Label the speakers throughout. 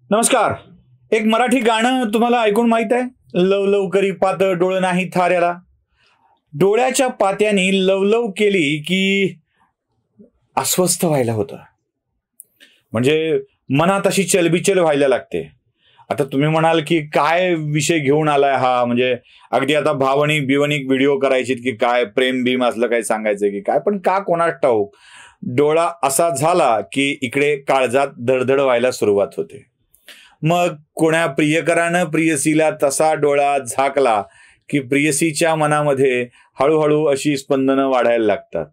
Speaker 1: नमस्कार. एक मराठी गाणं तुम्हाला ऐकून माहित आहे? लवलव करी पात डोळं नाही थाऱ्याला. डोळ्याच्या पात्यानी लवलव केली की अस्वस्थ व्हायला होतं. म्हणजे मनात अशी चलबिचल व्हायला लागते. आता तुम्ही म्हणाल की काय विषय घेऊन आलाय हा, म्हणजे अगदी आता भावनिक बिवनिक व्हिडिओ करायचे की काय, प्रेम भीम असलं काही सांगायचं की काय, पण का कोणास ठाऊक डोळा असा झाला की इकडे काळजात धडधड व्हायला सुरुवात होते. मग कोण्या प्रियकरानं प्रियसीला तसा डोळा झाकला की प्रियसीच्या मनामध्ये हळूहळू अशी स्पंदनं वाढायला लागतात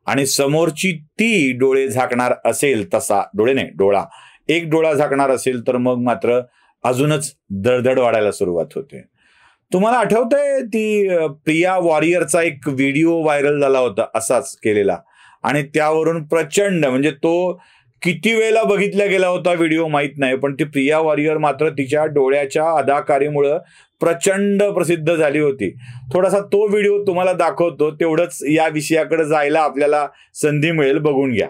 Speaker 1: आणि समोरची ती डोळे झाकणार असेल, तसा डोळे नाही डोळा, एक डोळा झाकणार असेल तर मग मात्र अजूनच धडधड वाढायला सुरुवात होते. तुम्हाला आठवतंय ती प्रिया वॉरियरचा एक व्हिडिओ व्हायरल झाला होता असाच केलेला, आणि त्यावरून प्रचंड, म्हणजे तो किती वेळेला बघितला गेला होता व्हिडिओ माहित नाही, पण ती प्रिया वॉरियर मात्र तिच्या डोळ्याच्या अदाकारीमुळं प्रचंड प्रसिद्ध झाली होती. थोडासा तो व्हिडिओ तुम्हाला दाखवतो, तेवढंच या विषयाकडे जायला आपल्याला संधी मिळेल, बघून घ्या.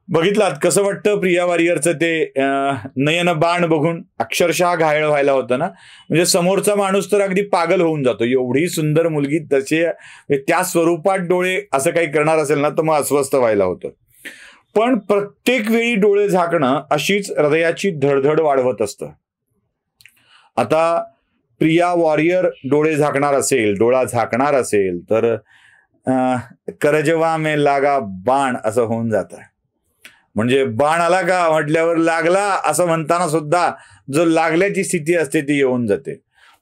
Speaker 1: बघितलात कसं वाटतं प्रिया वॉरियरचं ते नयन बाण बघून? अक्षरशः घायल व्हायला होतं ना. म्हणजे समोरचा माणूस तर अगदी पागल होऊन जातो. एवढी सुंदर मुलगी तसे त्या स्वरूपात डोळे असं काही करणार असेल ना तर मग अस्वस्थ व्हायला होतं. पण प्रत्येक वेळी डोळे झाकणं अशीच हृदयाची धडधड वाढवत असतं. आता प्रिया वॉरियर डोळे झाकणार असेल, डोळा झाकणार असेल तर करजवा में लागा बाण असं होऊन जातं. म्हणजे बाण आला का म्हटल्यावर लागला असं म्हणताना सुद्धा जो लागल्याची स्थिती असते ती येऊन जाते.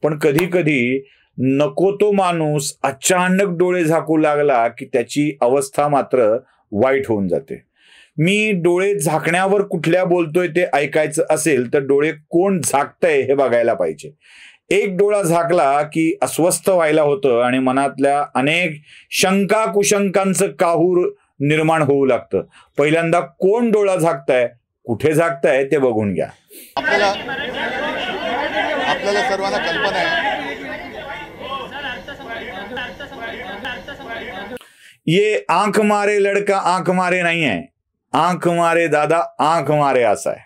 Speaker 1: पण कधी कधी नको तो माणूस अचानक डोळे झाकू लागला की त्याची अवस्था मात्र वाईट होऊन जाते. मी डोळे झाकण्यावर कुठल्या बोलतोय ते ऐकायचं असेल तर डोळे कोण झाकतंय हे बघायला पाहिजे. एक डोळा झाकला की अस्वस्थ व्हायला होतं आणि मनातल्या अनेक शंका कुशंकांचं काहूर निर्माण होऊ लागतं. पहिल्यांदा कोण डोळा झाकताय, कुठे झाकताय ते बघून घ्या.
Speaker 2: आपल्याला सर्वांना कल्पना आहे,
Speaker 1: ये आंख मारे लड़का आंख मारे नाही आहे, आंख मारे दादा आंख मारे असा आहे.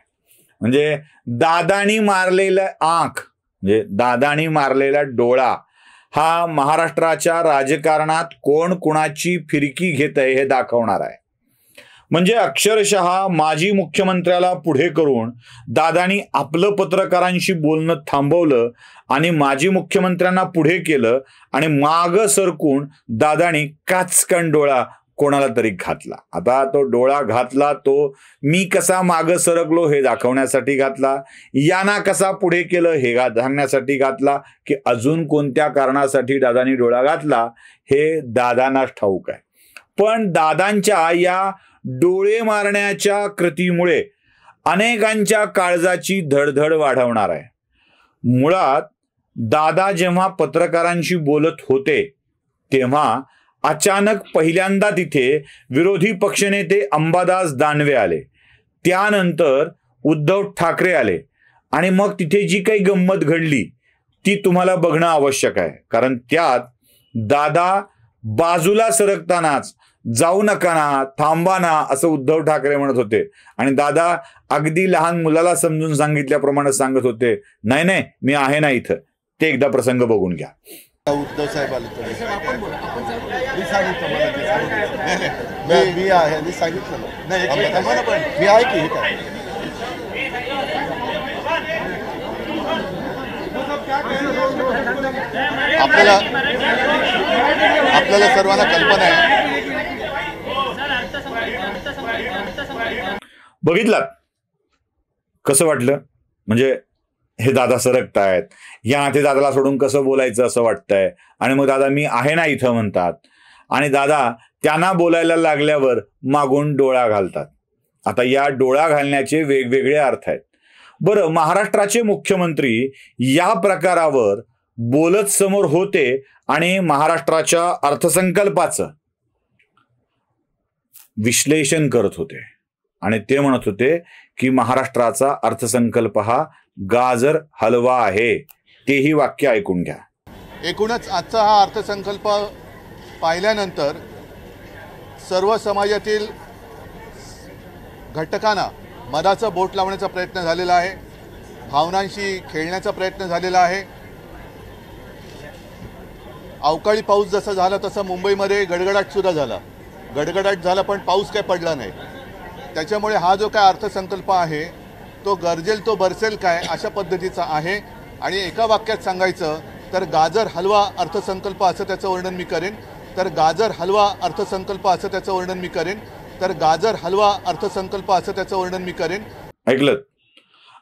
Speaker 1: म्हणजे दादानी मारलेला आंख, म्हणजे दादानी मारलेला डोळा हा महाराष्ट्राच्या राजकारणात कोण कुणाची फिरकी घेत आहे हे दाखवणार आहे. म्हणजे अक्षरशः माजी मुख्यमंत्र्याला पुढे करून दादानी आपलं पत्रकारांशी बोलणं थांबवलं आणि माजी मुख्यमंत्र्यांना पुढे केलं आणि मागं सरकून दादानी काचकन डोळा कोणाला तरी घातला. आता तो डोळा घातला तो मी कसा मागं सरकलो हे दाखवण्यासाठी घातला, याना कसा पुढे केलं हे सांगण्यासाठी घातला, की अजून कोणत्या कारणासाठी दादानी डोळा घातला हे दादांनाच ठाऊक आहे. पण दादांच्या या डोळे मारण्याच्या कृतीमुळे अनेकांच्या काळजाची धडधड वाढवणार आहे. मुळात दादा जेव्हा पत्रकारांशी बोलत होते तेव्हा अचानक पहिल्यांदा तिथे विरोधी पक्षनेते अंबादास दानवे आले, त्यानंतर उद्धव ठाकरे आले आणि मग तिथे जी काही गंमत घडली ती तुम्हाला बघणं आवश्यक आहे. कारण त्यात दादा बाजूला सरकतानाच जाऊ नका ना, थांबा ना असं उद्धव ठाकरे म्हणत होते आणि दादा अगदी लहान मुलाला समजून सांगितल्याप्रमाणे सांगत होते, नाही नाही मी आहे ना इथं. ते एकदा प्रसंग बघून घ्या.
Speaker 2: उद्धव साहेब आले मी सांगितलं मी आहे, मी सांगितलं मी आहे की आपल्याला सर्वांना कल्पना आहे.
Speaker 1: बघितलात कसं वाटलं? म्हणजे हे दादा सरकतायत, या ते दादाला सोडून कसं बोलायचं असं वाटतंय आणि मग दादा मी आहे ना इथं म्हणतात आणि दादा त्यांना बोलायला लागल्यावर मागून डोळा घालतात. आता या डोळा घालण्याचे वेगवेगळे अर्थ आहेत. बरं, महाराष्ट्राचे मुख्यमंत्री या प्रकारावर बोलत समोर होते आणि महाराष्ट्राच्या अर्थसंकल्पाचं विश्लेषण करत होते आणि ते म्हणत होते की महाराष्ट्राचा अर्थसंकल्प हा गाजर हलवा आहे. तेही वाक्य ऐकून घ्या.
Speaker 2: एकूणच आजचा हा अर्थसंकल्प पाहिल्यानंतर सर्व समाजातील घटकांना मधाचं बोट लावण्याचा प्रयत्न झालेला आहे, भावनांशी खेळण्याचा प्रयत्न झालेला आहे। अवकाळी पाऊस जसा झाला तसा मुंबईमध्ये गडगडाटसुद्धा झाला, गडगडाट झाला पण पाऊस काय पडला नाही। त्याच्यामुळे हा जो काय अर्थसंकल्प आहे तो गरजेल तो बरसेल काय अशा पद्धतीचा आहे। आणि एका वाक्यात सांगायचं तर गाजर हलवा अर्थसंकल्प असं त्याचं वर्णन मी करेन, तर गाजर हलवा अर्थसंकल्प असं त्याचं वर्णन मी करेन, तर गाजर हलवा अर्थसंकल्प असं त्याचं वर्णन मी करेन।
Speaker 1: ऐकलं?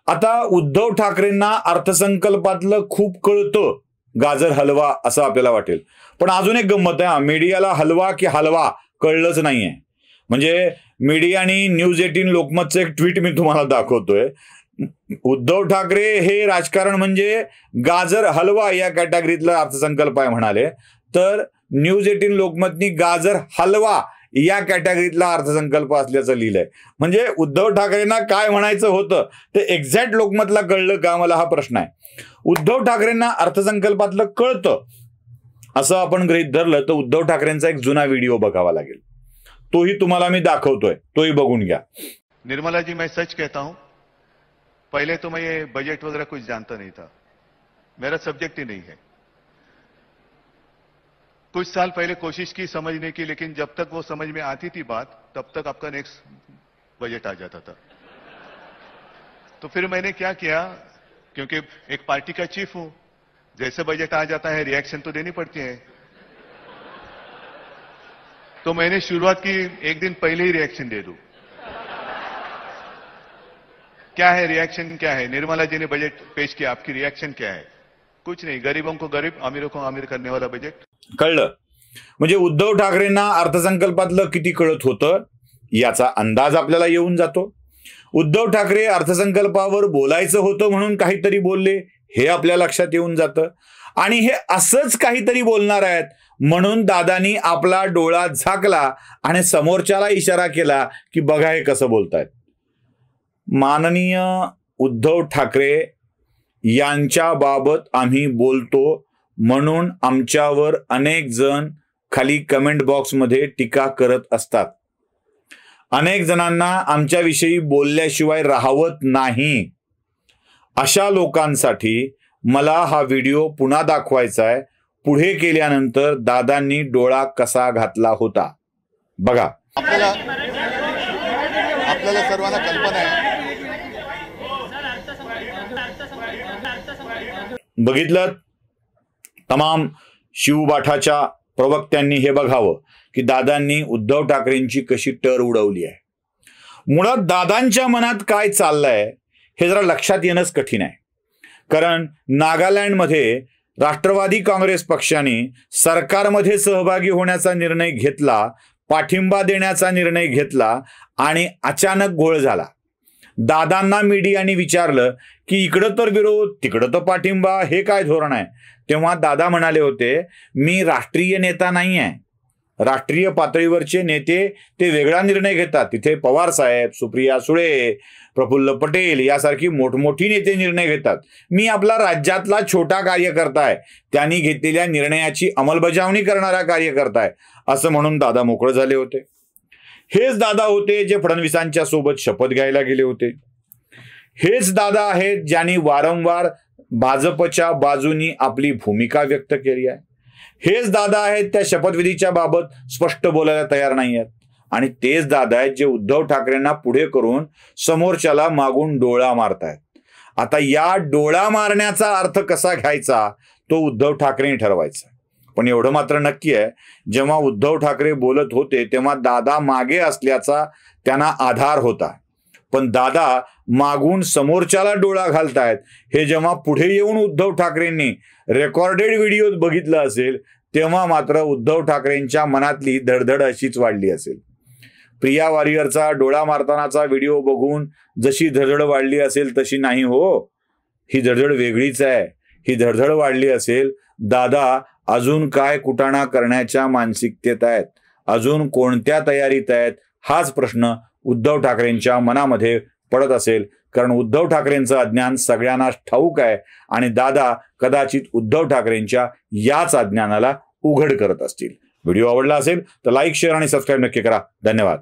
Speaker 1: आता उद्धव ठाकरेंना अर्थसंकल्पातलं खूप कळतं, गाजर हलवा असं आपल्याला वाटेल, पण अजून एक गंमत आहे, मीडियाला हलवा की हलवा कळलंच नाहीये। म्हणजे मीडियानी न्यूज 18 लोकमतचं एक ट्विट मी तुम्हाला दाखवतोय। उद्धव ठाकरे हे राजकारण म्हणजे गाजर हलवा या कॅटेगरीतला अर्थसंकल्प आहे म्हणाले, तर न्यूज 18 लोकमतनी गाजर हलवा या कॅटेगरीतला अर्थसंकल्प असल्याचं लिहिलंय। म्हणजे उद्धव ठाकरेंना काय म्हणायचं होतं ते एक्झॅक्ट लोकमतला कळलं का, मला हा प्रश्न आहे। उद्धव ठाकरेंना अर्थसंकल्पातलं कळतं असं आपण गृहीत धरलं तर उद्धव ठाकरेंचा एक जुना व्हिडिओ बघावा लागेल, तोही तुम्हाला मी दाखवतोय, तोही बघून घ्या।
Speaker 3: निर्मला जी, मैं सच कहता हूं, पहले तो मैं ये बजट वगैरह कुछ जानता नहीं था, मेरा सब्जेक्ट ही नहीं है। कुछ साल पहले कोशिश की समझने की, लेकिन जब तक वो समझ में आती थी बात तब तक आपका नेक्स्ट बजट आ जाता था। तो फिर मैंने क्या किया, क्योंकि एक पार्टी का चीफ हूं, जैसे बजट आ जाता है रिएक्शन तो देनी पड़ती है, तो मैंने शुरुआत की एक दिन पहले ही रिएक्शन दे दूं। क्या है रिएक्शन, क्या है? निर्मला जी ने बजट पेश किया, आपकी रिएक्शन क्या है? कुछ नहीं, गरीबों को गरीब, अमीरों को अमीर करने वाला बजट।
Speaker 1: कळलं? म्हणजे उद्धव ठाकरेंना अर्थसंकल्पातलं किती कळत होतं याचा अंदाज आपल्याला येऊन जातो। उद्धव ठाकरे अर्थसंकल्पावर बोलायचं होतं म्हणून काहीतरी बोलले हे आपल्या लक्षात येऊन जातं, आणि हे असंच काहीतरी बोलणार आहेत म्हणून दादानी आपला डोळा झाकला आणि समोरच्याला इशारा केला की बघा हे कसं बोलतायत। माननीय उद्धव ठाकरे यांच्या बाबत आम्ही बोलतो म्हणून आमच्यावर अनेक जण खाली कमेंट बॉक्समध्ये टीका करत असतात। अनेक जणांना आमच्याविषयी बोलल्याशिवाय राहवत नाही। अशा लोकांसाठी मला हा व्हिडिओ पुन्हा दाखवायचा आहे, पुढे केल्यानंतर दादांनी डोळा कसा घातला होता बघा।
Speaker 2: आपल्याला सर्वांना कल्पना आहे,
Speaker 1: बघितलं? तमाम शिवबाठाच्या प्रवक्त्यांनी हे बघावं की दादांनी उद्धव ठाकरेंची कशी टर उडवली आहे। मुळात दादांच्या मनात काय चाललंय हे जरा लक्षात येणंच कठीण आहे, कारण नागालँडमध्ये राष्ट्रवादी काँग्रेस पक्षाने सरकारमध्ये सहभागी होण्याचा निर्णय घेतला, पाठिंबा देण्याचा निर्णय घेतला आणि अचानक घोळ झाला। दादांना मीडियाने विचारलं की इकडं तर विरोध तिकडं तर पाठिंबा, हे काय धोरण आहे? तेव्हा दादा म्हणाले होते, मी राष्ट्रीय नेता नाही आहे, राष्ट्रीय पातळीवरचे नेते ते वेगळा निर्णय घेतात, तिथे पवार साहेब, सुप्रिया सुळे, प्रफुल्ल पटेल यासारखी मोठमोठी नेते निर्णय घेतात, मी आपला राज्यातला छोटा कार्यकर्ता आहे, त्यांनी घेतलेल्या निर्णयाची अंमलबजावणी करणारा कार्यकर्ता आहे असं म्हणून दादा मोकळे झाले होते। हेच दादा होते जे फडणवीसांच्या सोबत शपथ घ्यायला गेले होते। हेच दादा आहेत ज्यांनी वारंवार भाजपच्या बाजूनी आपली भूमिका व्यक्त केली आहे। हेच दादा आहेत त्या शपथविधीच्या बाबत स्पष्ट बोलायला तयार नाही आहेत, आणि तेच दादा आहेत जे उद्धव ठाकरेंना पुढे करून समोरच्याला मागून डोळा मारतायत। आता या डोळा मारण्याचा अर्थ कसा घ्यायचा तो उद्धव ठाकरेंनी ठरवायचा। पण एवढं मात्र नक्की आहे, जेव्हा उद्धव ठाकरे बोलत होते तेव्हा दादा मागे असल्याचा त्यांना आधार होता, पण दादा मागून समोरच्याला डोळा घालतायत हे जेव्हा पुढे येऊन उद्धव ठाकरेंनी रेकॉर्डेड व्हिडिओ बघितलं असेल तेव्हा मात्र उद्धव ठाकरेंच्या मनातली धडधड अशीच वाढली असेल। प्रिया वारियरचा डोळा मारतानाचा व्हिडिओ बघून जशी धडधड वाढली असेल तशी नाही हो, ही धडधड वेगळीच आहे। ही धडधड वाढली असेल दादा अजून काय कुटाणा करण्याच्या मानसिकतेत आहेत, अजून कोणत्या तयारीत आहेत हाच प्रश्न उद्धव ठाकरेंच्या मनामध्ये पडत असेल, कारण उद्धव ठाकरेंचं अज्ञान सगळ्यांना ठाऊक आहे आणि दादा कदाचित उद्धव ठाकरेंच्या याच अज्ञानाला उघड करत असतील। व्हिडिओ आवडला असेल तर लाईक, शेअर आणि सबस्क्राईब नक्की करा. धन्यवाद.